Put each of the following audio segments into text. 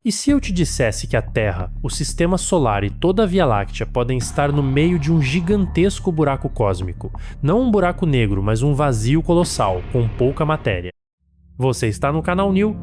E se eu te dissesse que a Terra, o Sistema Solar e toda a Via Láctea podem estar no meio de um gigantesco buraco cósmico? Não um buraco negro, mas um vazio colossal, com pouca matéria. Você está no canal New,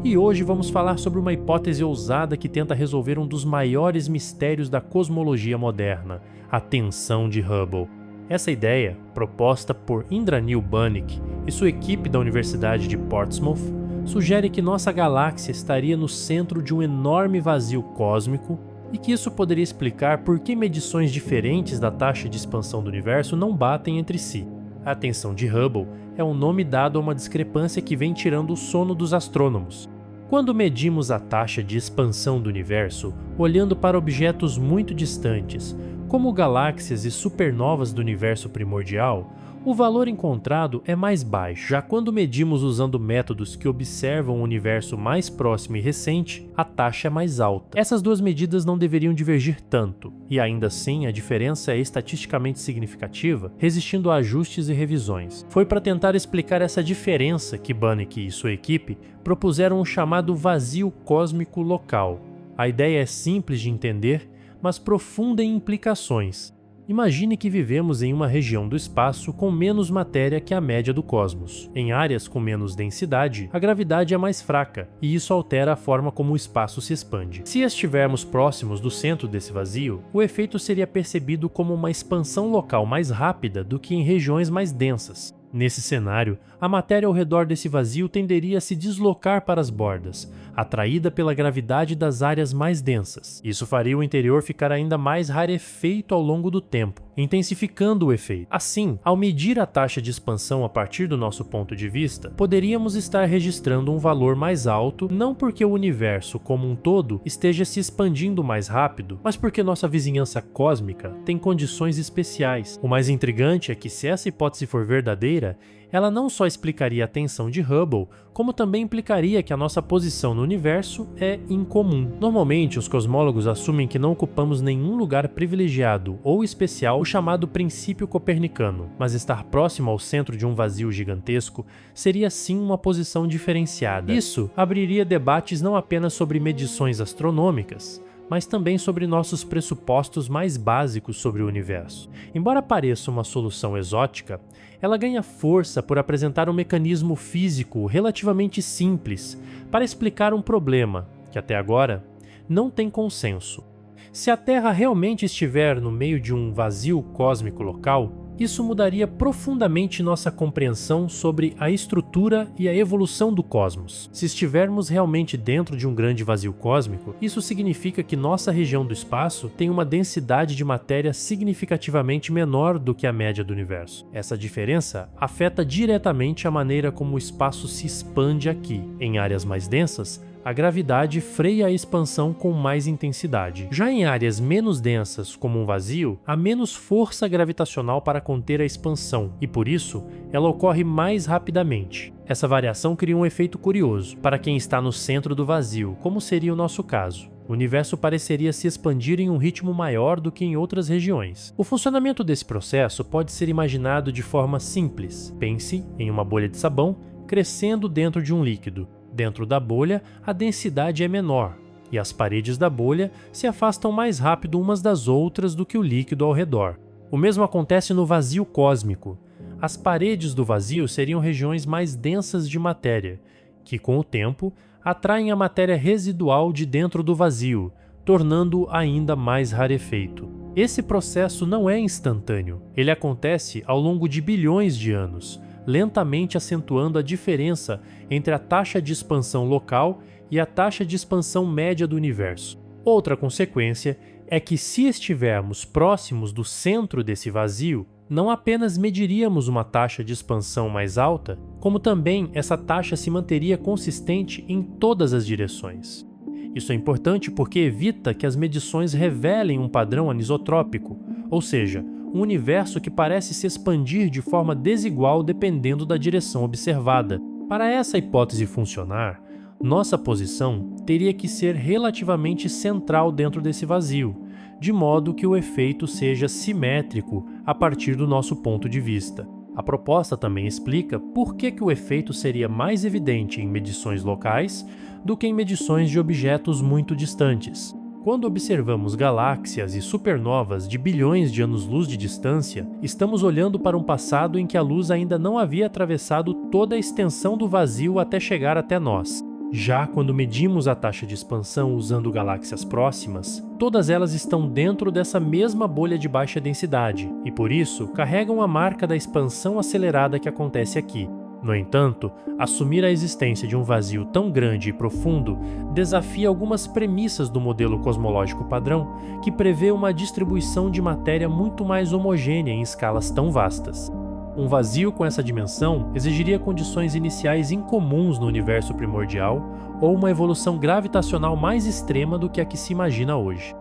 e hoje vamos falar sobre uma hipótese ousada que tenta resolver um dos maiores mistérios da cosmologia moderna, a tensão de Hubble. Essa ideia, proposta por Indranil Banik e sua equipe da Universidade de Portsmouth, sugere que nossa galáxia estaria no centro de um enorme vazio cósmico e que isso poderia explicar por que medições diferentes da taxa de expansão do universo não batem entre si. A tensão de Hubble é um nome dado a uma discrepância que vem tirando o sono dos astrônomos. Quando medimos a taxa de expansão do universo, olhando para objetos muito distantes, como galáxias e supernovas do universo primordial, o valor encontrado é mais baixo. Já quando medimos usando métodos que observam o universo mais próximo e recente, a taxa é mais alta. Essas duas medidas não deveriam divergir tanto, e ainda assim a diferença é estatisticamente significativa, resistindo a ajustes e revisões. Foi para tentar explicar essa diferença que Banik e sua equipe propuseram o chamado vazio cósmico local. A ideia é simples de entender, mas profunda em implicações. Imagine que vivemos em uma região do espaço com menos matéria que a média do cosmos. Em áreas com menos densidade, a gravidade é mais fraca, e isso altera a forma como o espaço se expande. Se estivermos próximos do centro desse vazio, o efeito seria percebido como uma expansão local mais rápida do que em regiões mais densas. Nesse cenário, a matéria ao redor desse vazio tenderia a se deslocar para as bordas, atraída pela gravidade das áreas mais densas. Isso faria o interior ficar ainda mais rarefeito ao longo do tempo, intensificando o efeito. Assim, ao medir a taxa de expansão a partir do nosso ponto de vista, poderíamos estar registrando um valor mais alto, não porque o universo como um todo esteja se expandindo mais rápido, mas porque nossa vizinhança cósmica tem condições especiais. O mais intrigante é que, se essa hipótese for verdadeira, ela não só explicaria a tensão de Hubble, como também implicaria que a nossa posição no universo é incomum. Normalmente, os cosmólogos assumem que não ocupamos nenhum lugar privilegiado ou especial, o chamado princípio copernicano, mas estar próximo ao centro de um vazio gigantesco seria sim uma posição diferenciada. Isso abriria debates não apenas sobre medições astronômicas, mas também sobre nossos pressupostos mais básicos sobre o universo. Embora pareça uma solução exótica, ela ganha força por apresentar um mecanismo físico relativamente simples para explicar um problema que, até agora, não tem consenso. Se a Terra realmente estiver no meio de um vazio cósmico local, isso mudaria profundamente nossa compreensão sobre a estrutura e a evolução do cosmos. Se estivermos realmente dentro de um grande vazio cósmico, isso significa que nossa região do espaço tem uma densidade de matéria significativamente menor do que a média do universo. Essa diferença afeta diretamente a maneira como o espaço se expande aqui. Em áreas mais densas, a gravidade freia a expansão com mais intensidade. Já em áreas menos densas, como um vazio, há menos força gravitacional para conter a expansão, e por isso, ela ocorre mais rapidamente. Essa variação cria um efeito curioso para quem está no centro do vazio, como seria o nosso caso. O universo pareceria se expandir em um ritmo maior do que em outras regiões. O funcionamento desse processo pode ser imaginado de forma simples. Pense em uma bolha de sabão crescendo dentro de um líquido. Dentro da bolha, a densidade é menor, e as paredes da bolha se afastam mais rápido umas das outras do que o líquido ao redor. O mesmo acontece no vazio cósmico. As paredes do vazio seriam regiões mais densas de matéria, que, com o tempo, atraem a matéria residual de dentro do vazio, tornando-o ainda mais rarefeito. Esse processo não é instantâneo. Ele acontece ao longo de bilhões de anos, lentamente acentuando a diferença entre a taxa de expansão local e a taxa de expansão média do universo. Outra consequência é que, se estivermos próximos do centro desse vazio, não apenas mediríamos uma taxa de expansão mais alta, como também essa taxa se manteria consistente em todas as direções. Isso é importante porque evita que as medições revelem um padrão anisotrópico, ou seja, um universo que parece se expandir de forma desigual dependendo da direção observada. Para essa hipótese funcionar, nossa posição teria que ser relativamente central dentro desse vazio, de modo que o efeito seja simétrico a partir do nosso ponto de vista. A proposta também explica por que o efeito seria mais evidente em medições locais, do que em medições de objetos muito distantes. Quando observamos galáxias e supernovas de bilhões de anos-luz de distância, estamos olhando para um passado em que a luz ainda não havia atravessado toda a extensão do vazio até chegar até nós. Já quando medimos a taxa de expansão usando galáxias próximas, todas elas estão dentro dessa mesma bolha de baixa densidade e, por isso, carregam a marca da expansão acelerada que acontece aqui. No entanto, assumir a existência de um vazio tão grande e profundo desafia algumas premissas do modelo cosmológico padrão, que prevê uma distribuição de matéria muito mais homogênea em escalas tão vastas. Um vazio com essa dimensão exigiria condições iniciais incomuns no universo primordial ou uma evolução gravitacional mais extrema do que a que se imagina hoje.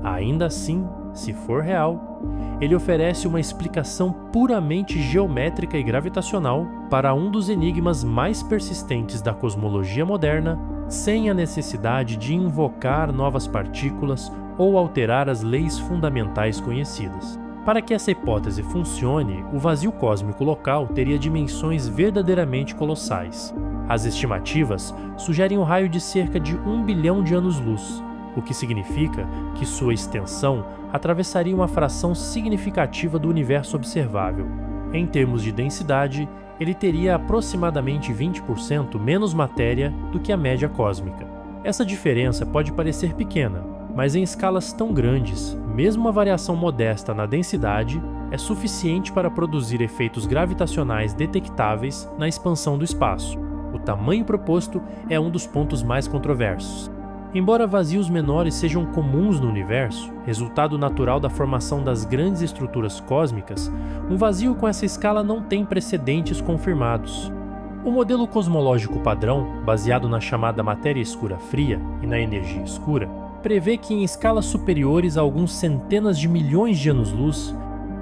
Ainda assim, se for real, ele oferece uma explicação puramente geométrica e gravitacional para um dos enigmas mais persistentes da cosmologia moderna, sem a necessidade de invocar novas partículas ou alterar as leis fundamentais conhecidas. Para que essa hipótese funcione, o vazio cósmico local teria dimensões verdadeiramente colossais. As estimativas sugerem um raio de cerca de 1 bilhão de anos-luz, o que significa que sua extensão atravessaria uma fração significativa do universo observável. Em termos de densidade, ele teria aproximadamente 20% menos matéria do que a média cósmica. Essa diferença pode parecer pequena, mas em escalas tão grandes, mesmo uma variação modesta na densidade é suficiente para produzir efeitos gravitacionais detectáveis na expansão do espaço. O tamanho proposto é um dos pontos mais controversos. Embora vazios menores sejam comuns no universo, resultado natural da formação das grandes estruturas cósmicas, um vazio com essa escala não tem precedentes confirmados. O modelo cosmológico padrão, baseado na chamada matéria escura fria e na energia escura, prevê que em escalas superiores a alguns centenas de milhões de anos-luz,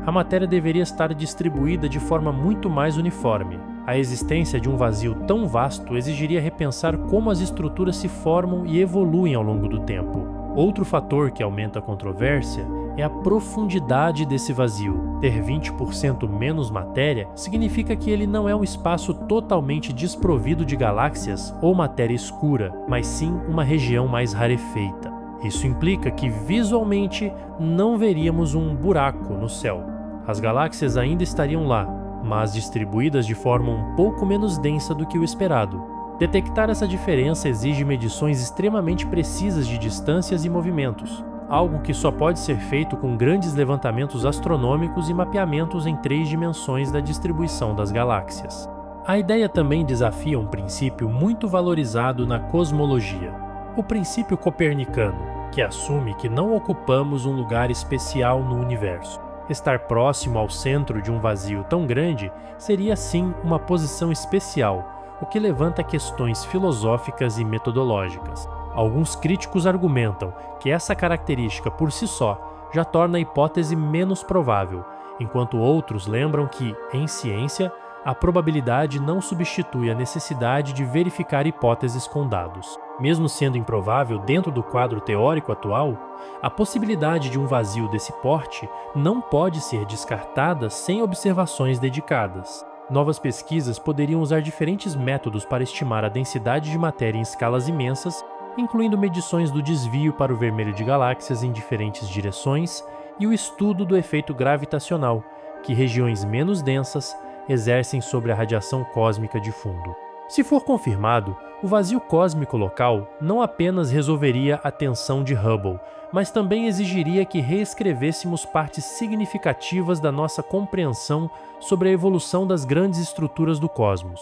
a matéria deveria estar distribuída de forma muito mais uniforme. A existência de um vazio tão vasto exigiria repensar como as estruturas se formam e evoluem ao longo do tempo. Outro fator que aumenta a controvérsia é a profundidade desse vazio. Ter 20% menos matéria significa que ele não é um espaço totalmente desprovido de galáxias ou matéria escura, mas sim uma região mais rarefeita. Isso implica que visualmente não veríamos um buraco no céu. As galáxias ainda estariam lá, mas distribuídas de forma um pouco menos densa do que o esperado. Detectar essa diferença exige medições extremamente precisas de distâncias e movimentos, algo que só pode ser feito com grandes levantamentos astronômicos e mapeamentos em 3 dimensões da distribuição das galáxias. A ideia também desafia um princípio muito valorizado na cosmologia, o princípio copernicano, que assume que não ocupamos um lugar especial no universo. Estar próximo ao centro de um vazio tão grande seria sim uma posição especial, o que levanta questões filosóficas e metodológicas. Alguns críticos argumentam que essa característica por si só já torna a hipótese menos provável, enquanto outros lembram que, em ciência, a probabilidade não substitui a necessidade de verificar hipóteses com dados. Mesmo sendo improvável dentro do quadro teórico atual, a possibilidade de um vazio desse porte não pode ser descartada sem observações dedicadas. Novas pesquisas poderiam usar diferentes métodos para estimar a densidade de matéria em escalas imensas, incluindo medições do desvio para o vermelho de galáxias em diferentes direções e o estudo do efeito gravitacional, que regiões menos densas exercem sobre a radiação cósmica de fundo. Se for confirmado, o vazio cósmico local não apenas resolveria a tensão de Hubble, mas também exigiria que reescrevêssemos partes significativas da nossa compreensão sobre a evolução das grandes estruturas do cosmos.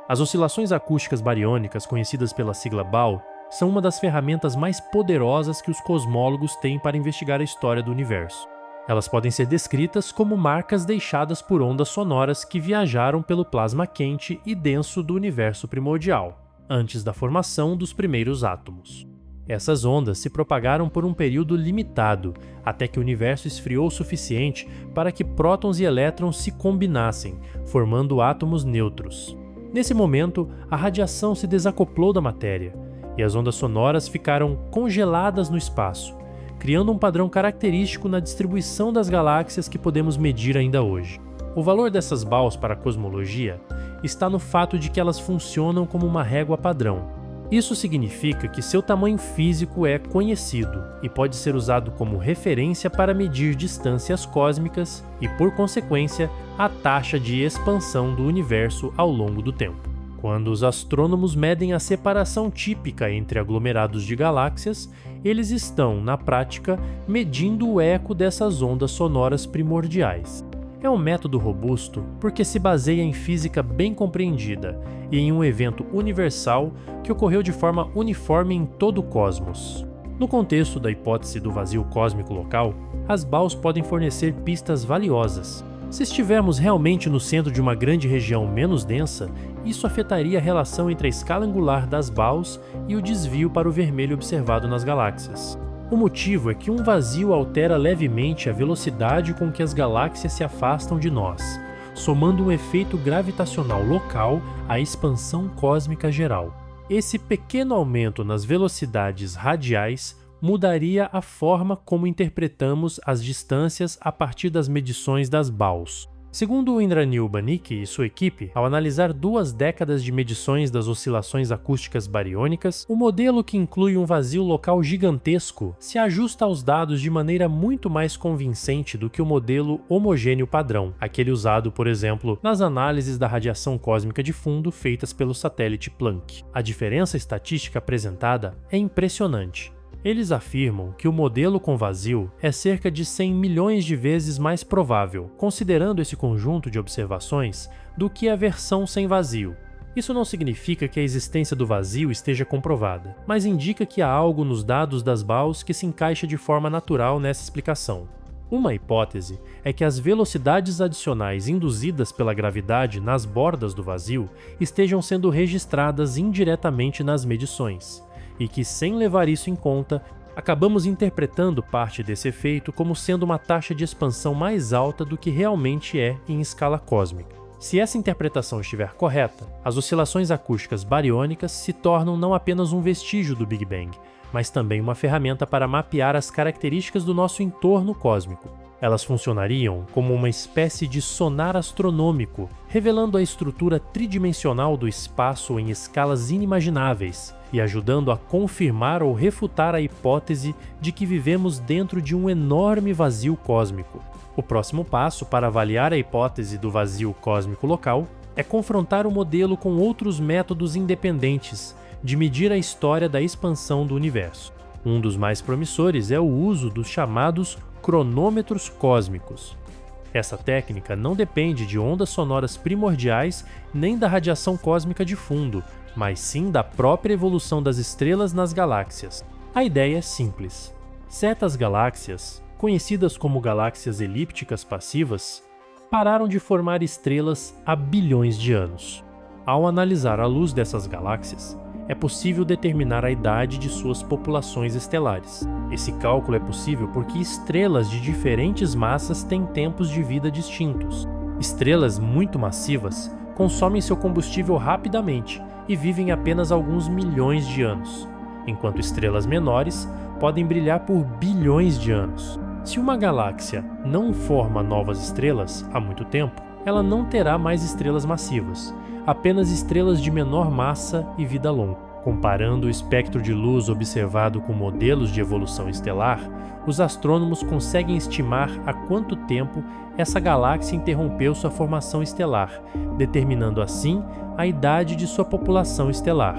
As oscilações acústicas bariônicas, conhecidas pela sigla BAO, são uma das ferramentas mais poderosas que os cosmólogos têm para investigar a história do universo. Elas podem ser descritas como marcas deixadas por ondas sonoras que viajaram pelo plasma quente e denso do universo primordial, antes da formação dos primeiros átomos. Essas ondas se propagaram por um período limitado, até que o universo esfriou o suficiente para que prótons e elétrons se combinassem, formando átomos neutros. Nesse momento, a radiação se desacoplou da matéria, e as ondas sonoras ficaram congeladas no espaço, criando um padrão característico na distribuição das galáxias que podemos medir ainda hoje. O valor dessas BAOs para a cosmologia está no fato de que elas funcionam como uma régua padrão. Isso significa que seu tamanho físico é conhecido e pode ser usado como referência para medir distâncias cósmicas e, por consequência, a taxa de expansão do universo ao longo do tempo. Quando os astrônomos medem a separação típica entre aglomerados de galáxias, eles estão, na prática, medindo o eco dessas ondas sonoras primordiais. É um método robusto porque se baseia em física bem compreendida e em um evento universal que ocorreu de forma uniforme em todo o cosmos. No contexto da hipótese do vazio cósmico local, as BAOs podem fornecer pistas valiosas. Se estivermos realmente no centro de uma grande região menos densa, isso afetaria a relação entre a escala angular das BAOs e o desvio para o vermelho observado nas galáxias. O motivo é que um vazio altera levemente a velocidade com que as galáxias se afastam de nós, somando um efeito gravitacional local à expansão cósmica geral. Esse pequeno aumento nas velocidades radiais mudaria a forma como interpretamos as distâncias a partir das medições das BAOs. Segundo o Indranil Banik e sua equipe, ao analisar 2 décadas de medições das oscilações acústicas bariônicas, o modelo, que inclui um vazio local gigantesco, se ajusta aos dados de maneira muito mais convincente do que o modelo homogêneo padrão, aquele usado, por exemplo, nas análises da radiação cósmica de fundo feitas pelo satélite Planck. A diferença estatística apresentada é impressionante. Eles afirmam que o modelo com vazio é cerca de 100 milhões de vezes mais provável, considerando esse conjunto de observações, do que a versão sem vazio. Isso não significa que a existência do vazio esteja comprovada, mas indica que há algo nos dados das BAOs que se encaixa de forma natural nessa explicação. Uma hipótese é que as velocidades adicionais induzidas pela gravidade nas bordas do vazio estejam sendo registradas indiretamente nas medições, e que, sem levar isso em conta, acabamos interpretando parte desse efeito como sendo uma taxa de expansão mais alta do que realmente é em escala cósmica. Se essa interpretação estiver correta, as oscilações acústicas bariônicas se tornam não apenas um vestígio do Big Bang, mas também uma ferramenta para mapear as características do nosso entorno cósmico. Elas funcionariam como uma espécie de sonar astronômico, revelando a estrutura tridimensional do espaço em escalas inimagináveis e ajudando a confirmar ou refutar a hipótese de que vivemos dentro de um enorme vazio cósmico. O próximo passo para avaliar a hipótese do vazio cósmico local é confrontar o modelo com outros métodos independentes de medir a história da expansão do universo. Um dos mais promissores é o uso dos chamados cronômetros cósmicos. Essa técnica não depende de ondas sonoras primordiais nem da radiação cósmica de fundo, mas sim da própria evolução das estrelas nas galáxias. A ideia é simples. Certas galáxias, conhecidas como galáxias elípticas passivas, pararam de formar estrelas há bilhões de anos. Ao analisar a luz dessas galáxias, é possível determinar a idade de suas populações estelares. Esse cálculo é possível porque estrelas de diferentes massas têm tempos de vida distintos. Estrelas muito massivas consomem seu combustível rapidamente e vivem apenas alguns milhões de anos, enquanto estrelas menores podem brilhar por bilhões de anos. Se uma galáxia não forma novas estrelas há muito tempo, ela não terá mais estrelas massivas, apenas estrelas de menor massa e vida longa. Comparando o espectro de luz observado com modelos de evolução estelar, os astrônomos conseguem estimar há quanto tempo essa galáxia interrompeu sua formação estelar, determinando assim a idade de sua população estelar.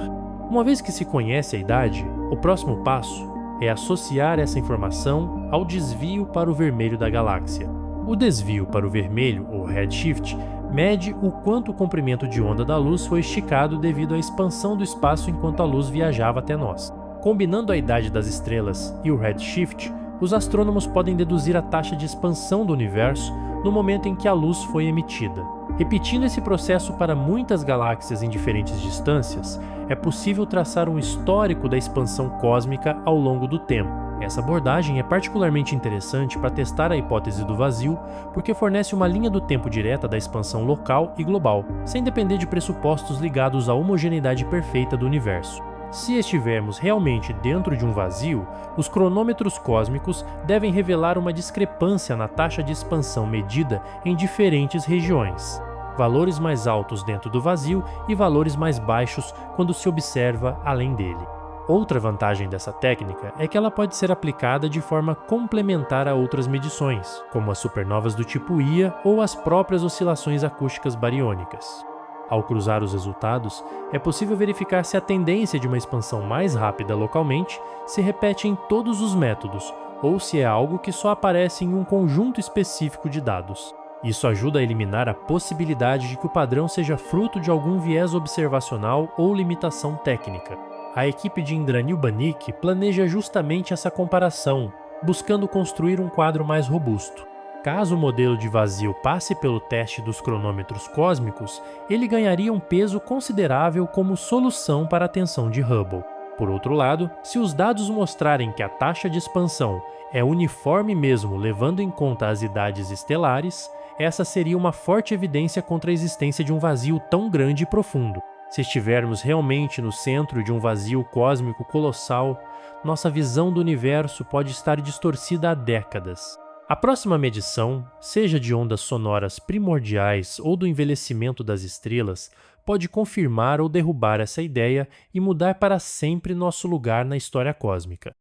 Uma vez que se conhece a idade, o próximo passo é associar essa informação ao desvio para o vermelho da galáxia. O desvio para o vermelho, ou redshift, mede o quanto o comprimento de onda da luz foi esticado devido à expansão do espaço enquanto a luz viajava até nós. Combinando a idade das estrelas e o redshift, os astrônomos podem deduzir a taxa de expansão do universo no momento em que a luz foi emitida. Repetindo esse processo para muitas galáxias em diferentes distâncias, é possível traçar um histórico da expansão cósmica ao longo do tempo. Essa abordagem é particularmente interessante para testar a hipótese do vazio, porque fornece uma linha do tempo direta da expansão local e global, sem depender de pressupostos ligados à homogeneidade perfeita do universo. Se estivermos realmente dentro de um vazio, os cronômetros cósmicos devem revelar uma discrepância na taxa de expansão medida em diferentes regiões. valores mais altos dentro do vazio e valores mais baixos quando se observa além dele. Outra vantagem dessa técnica é que ela pode ser aplicada de forma complementar a outras medições, como as supernovas do tipo Ia ou as próprias oscilações acústicas bariônicas. Ao cruzar os resultados, é possível verificar se a tendência de uma expansão mais rápida localmente se repete em todos os métodos, ou se é algo que só aparece em um conjunto específico de dados. Isso ajuda a eliminar a possibilidade de que o padrão seja fruto de algum viés observacional ou limitação técnica. A equipe de Indranil Banik planeja justamente essa comparação, buscando construir um quadro mais robusto. Caso o modelo de vazio passe pelo teste dos cronômetros cósmicos, ele ganharia um peso considerável como solução para a tensão de Hubble. Por outro lado, se os dados mostrarem que a taxa de expansão é uniforme mesmo levando em conta as idades estelares, essa seria uma forte evidência contra a existência de um vazio tão grande e profundo. Se estivermos realmente no centro de um vazio cósmico colossal, nossa visão do universo pode estar distorcida há décadas. A próxima medição, seja de ondas sonoras primordiais ou do envelhecimento das estrelas, pode confirmar ou derrubar essa ideia e mudar para sempre nosso lugar na história cósmica.